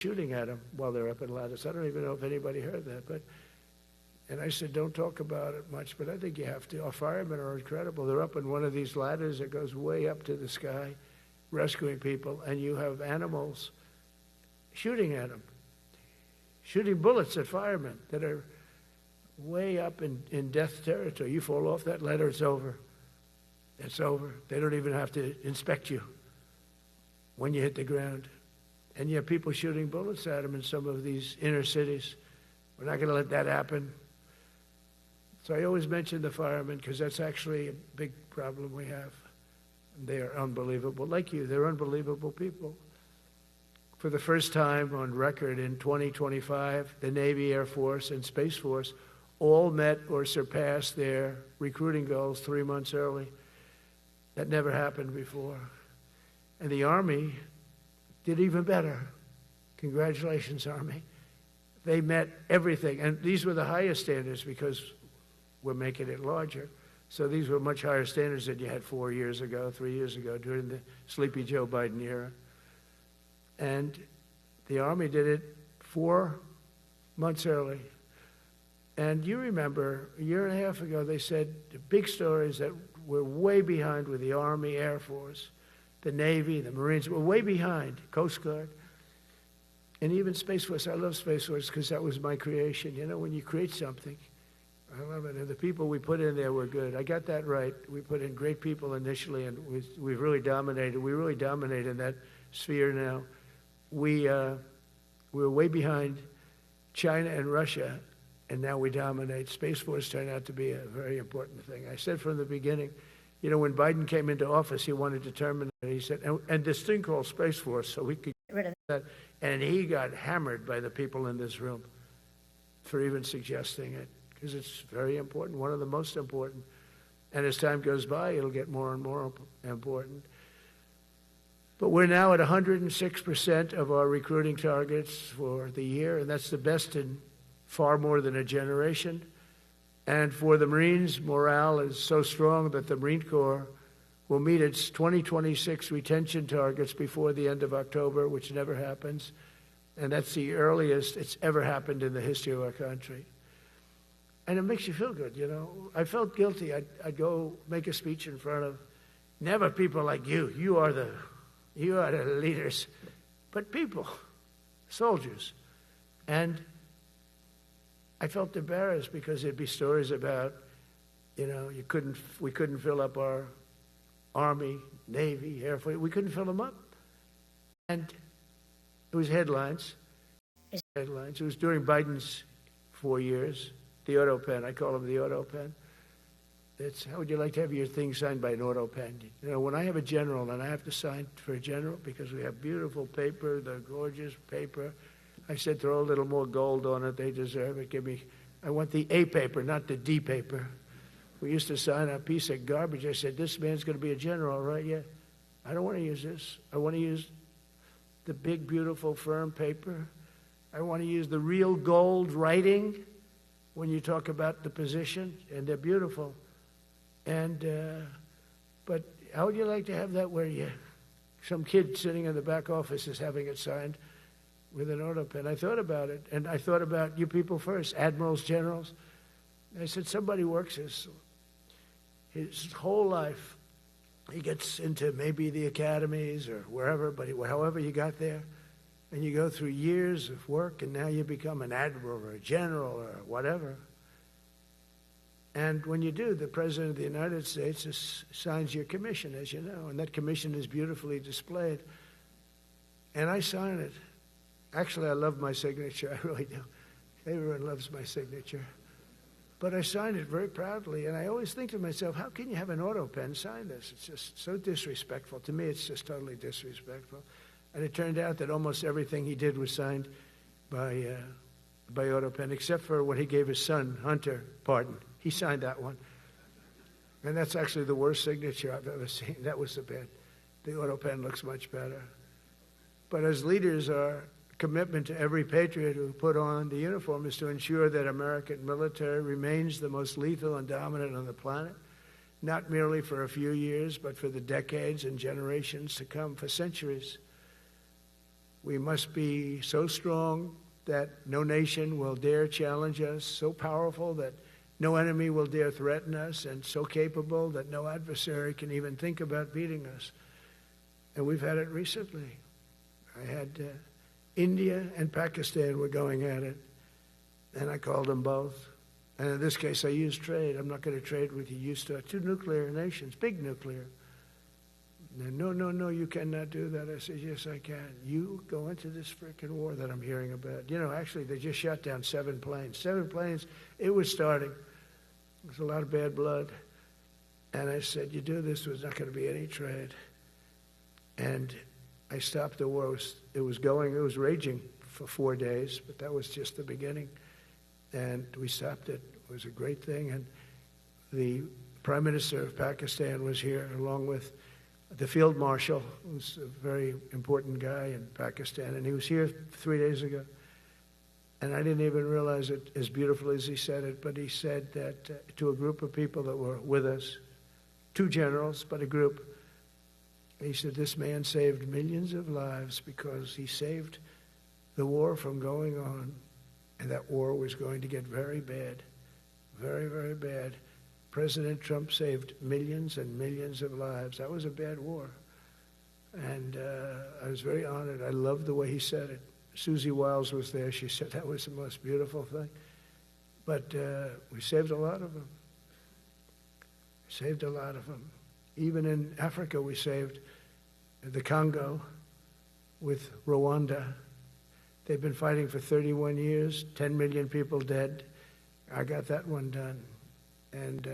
shooting at them while they're up in ladders. I don't even know if anybody heard that, and I said, don't talk about it much, but I think you have to. Our firemen are incredible. They're up in one of these ladders that goes way up to the sky, rescuing people, and you have animals shooting at them, shooting bullets at firemen that are way up in death territory. You fall off that ladder, it's over. It's over. They don't even have to inspect you when you hit the ground. And you have people shooting bullets at them in some of these inner cities. We're not going to let that happen. So I always mention the firemen because that's actually a big problem we have. They are unbelievable. Like you, they're unbelievable people. For the first time on record in 2025, the Navy, Air Force, and Space Force all met or surpassed their recruiting goals 3 months early. That never happened before. And the Army did even better. Congratulations, Army. They met everything. And these were the highest standards because we're making it larger. So these were much higher standards than you had 4 years ago, 3 years ago, during the sleepy Joe Biden era. And the Army did it 4 months early. And you remember, a year and a half ago, they said the big stories that we're way behind with the Army, Air Force, the Navy, the Marines. We're way behind, Coast Guard, and even Space Force. I love Space Force because that was my creation. You know, when you create something, I love it. And the people we put in there were good. I got that right. We put in great people initially, and we've really dominated. We really dominate in that sphere now. We're way behind China and Russia, and now we dominate. Space Force turned out to be a very important thing. I said from the beginning, you know, when Biden came into office, he wanted to terminate it. He said, and this thing called Space Force, so we could get rid of that. And he got hammered by the people in this room for even suggesting it, because it's very important, one of the most important. And as time goes by, it'll get more and more important. But we're now at 106% of our recruiting targets for the year, and that's the best in far more than a generation. And for the Marines, morale is so strong that the Marine Corps will meet its 2026 retention targets before the end of October, which never happens. And that's the earliest it's ever happened in the history of our country. And it makes you feel good, you know. I felt guilty. I'd go make a speech in front of never people like you. You are the leaders, but people, soldiers. And I felt embarrassed because there'd be stories about, you know, we couldn't fill up our Army, Navy, Air Force. We couldn't fill them up. And it was headlines. It was during Biden's 4 years. The auto pen, I call him the auto pen. It's, how would you like to have your thing signed by an auto pen? You know, when I have a general and I have to sign for a general because we have beautiful paper, the gorgeous paper, I said, throw a little more gold on it. They deserve it. I want the A paper, not the D paper. We used to sign a piece of garbage. I said, this man's going to be a general, right? Yeah. I don't want to use this. I want to use the big, beautiful, firm paper. I want to use the real gold writing when you talk about the position, and they're beautiful. And, but how would you like to have that where some kid sitting in the back office is having it signed with an auto pen? I thought about it, and I thought about you people first, admirals, generals. I said, somebody works his whole life. He gets into maybe the academies or wherever, but however you got there, and you go through years of work, and now you become an admiral or a general or whatever. And when you do, the President of the United States signs your commission, as you know, and that commission is beautifully displayed. And I sign it. Actually, I love my signature. I really do. Everyone loves my signature. But I signed it very proudly, and I always think to myself, how can you have an auto pen sign this? It's just so disrespectful. To me, it's just totally disrespectful. And it turned out that almost everything he did was signed by auto pen, except for when he gave his son, Hunter, pardon. He signed that one. And that's actually the worst signature I've ever seen. That was the bad. The auto pen looks much better. But as leaders, our commitment to every patriot who put on the uniform is to ensure that American military remains the most lethal and dominant on the planet, not merely for a few years, but for the decades and generations to come, for centuries. We must be so strong that no nation will dare challenge us, so powerful that no enemy will dare threaten us, and so capable that no adversary can even think about beating us. And we've had it recently. I had India and Pakistan were going at it, and I called them both. And in this case, I used trade. I'm not going to trade with you. Used to two nuclear nations, big nuclear. No, you cannot do that. I said, yes, I can. You go into this freaking war that I'm hearing about. You know, actually, they just shot down 7 planes. 7 planes, it was starting. There's a lot of bad blood. And I said, you do this, there's not going to be any trade. And I stopped the war. It was raging for 4 days, but that was just the beginning. And we stopped it. It was a great thing. And the Prime Minister of Pakistan was here, along with the Field Marshal, who's a very important guy in Pakistan. And he was here 3 days ago. And I didn't even realize it as beautifully as he said it, but he said that to a group of people that were with us, 2 generals, but a group, he said, this man saved millions of lives because he saved the war from going on, and that war was going to get very bad, very, very bad. President Trump saved millions and millions of lives. That was a bad war. And I was very honored. I loved the way he said it. Susie Wiles was there. She said that was the most beautiful thing. But we saved a lot of them. Saved a lot of them. Even in Africa, we saved the Congo with Rwanda. They've been fighting for 31 years, 10 million people dead. I got that one done. And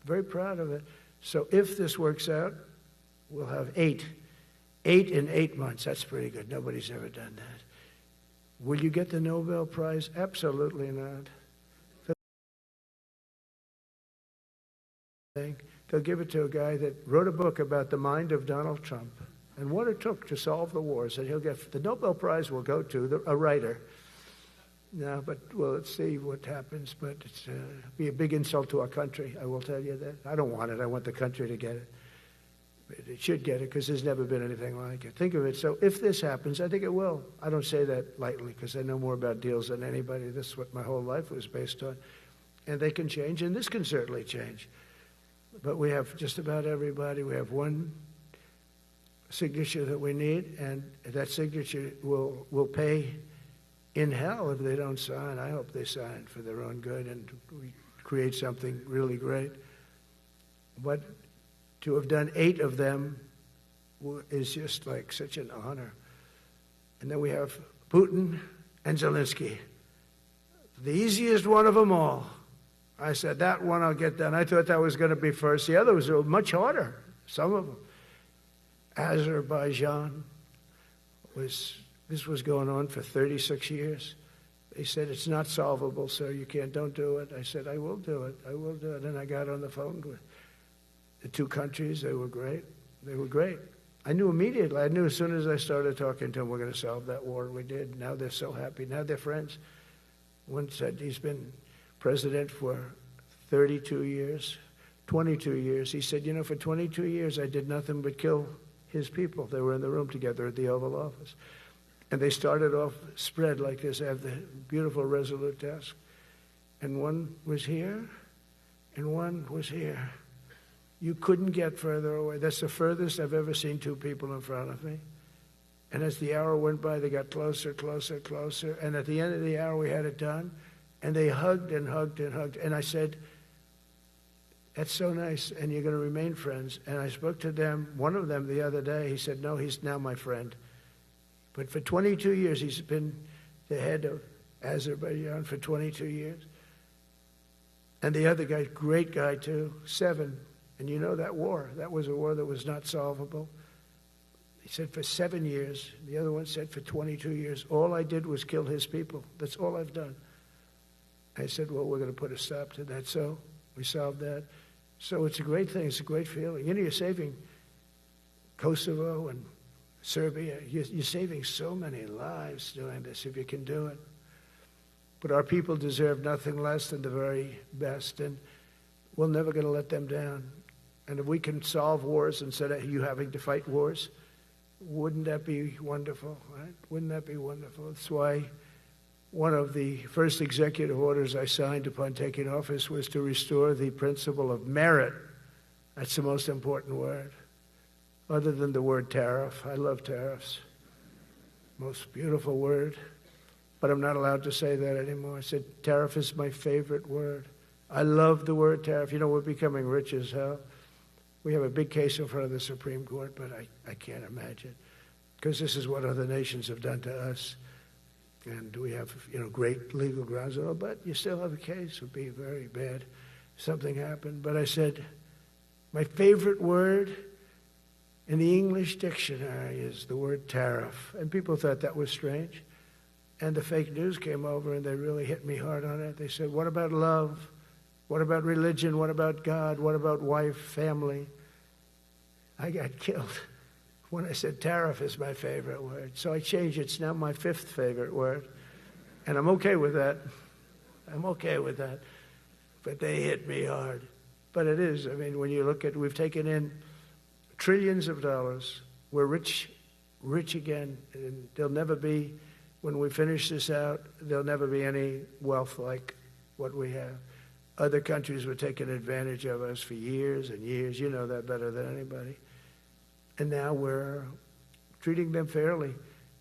very proud of it. So if this works out, we'll have 8. 8 in 8 months. That's pretty good. Nobody's ever done that. Will you get the Nobel Prize? Absolutely not. They'll give it to a guy that wrote a book about the mind of Donald Trump and what it took to solve the wars. And he'll get the Nobel Prize will go to a writer. No, but well, let's see what happens. But it's be a big insult to our country. I will tell you that. I don't want it. I want the country to get it. But it should get it because there's never been anything like it. Think of it. So if this happens, I think it will. I don't say that lightly because I know more about deals than anybody. This is what my whole life was based on. And they can change, and this can certainly change. But we have just about everybody. We have one signature that we need, and that signature will pay in hell if they don't sign. I hope they sign for their own good and we create something really great. But to have done 8 of them is just like such an honor. And then we have Putin and Zelensky. The easiest one of them all. I said, that one I'll get done. I thought that was going to be first. The others were much harder, some of them. Azerbaijan this was going on for 36 years. They said, it's not solvable, sir. Don't do it. I said, I will do it. I will do it. And I got on the phone with the 2 countries. They were great. They were great. I knew immediately. I knew as soon as I started talking to them, we're going to solve that war. We did. Now they're so happy. Now they're friends. One said he's been president for 32 years, 22 years. He said, for 22 years, I did nothing but kill his people. They were in the room together at the Oval Office. And they started off spread like this. I have the beautiful Resolute desk. And one was here, and one was here. You couldn't get further away. That's the furthest I've ever seen 2 people in front of me. And as the hour went by, they got closer, closer, closer. And at the end of the hour, we had it done. And they hugged and hugged and hugged. And I said, that's so nice, and you're going to remain friends. And I spoke to them, one of them the other day. He said, no, he's now my friend. But for 22 years, he's been the head of Azerbaijan for 22 years. And the other guy, great guy too, 7. And you know that war. That was a war that was not solvable. He said for 7 years. The other one said for 22 years. All I did was kill his people. That's all I've done. I said, well, we're going to put a stop to that. So we solved that. So it's a great thing. It's a great feeling. You're saving Kosovo and Serbia. You're saving so many lives doing this if you can do it. But our people deserve nothing less than the very best, and we're never going to let them down. And if we can solve wars instead of you having to fight wars, Wouldn't that be wonderful, right? Wouldn't that be wonderful? That's why one of the first executive orders I signed upon taking office was to restore the principle of merit. That's the most important word, other than the word tariff. I love tariffs. Most beautiful word. But I'm not allowed to say that anymore. I said tariff is my favorite word. I love the word tariff. You know, we're becoming rich as hell. We have a big case in front of the Supreme Court, but I can't imagine. Because this is what other nations have done to us. And we have, great legal grounds and all, but you still have a case. It would be very bad if something happened. But I said, my favorite word in the English dictionary is the word tariff. And people thought that was strange. And the fake news came over and they really hit me hard on it. They said, what about love? What about religion? What about God? What about wife, family? I got killed when I said tariff is my favorite word. So I changed it. It's now my fifth favorite word. And I'm okay with that. I'm okay with that. But they hit me hard. But it is. I mean, when you look at, we've taken in trillions of dollars. We're rich again. And there'll never be, when we finish this out, there'll never be any wealth like what we have. Other countries were taking advantage of us for years and years. You know that better than anybody. And now we're treating them fairly.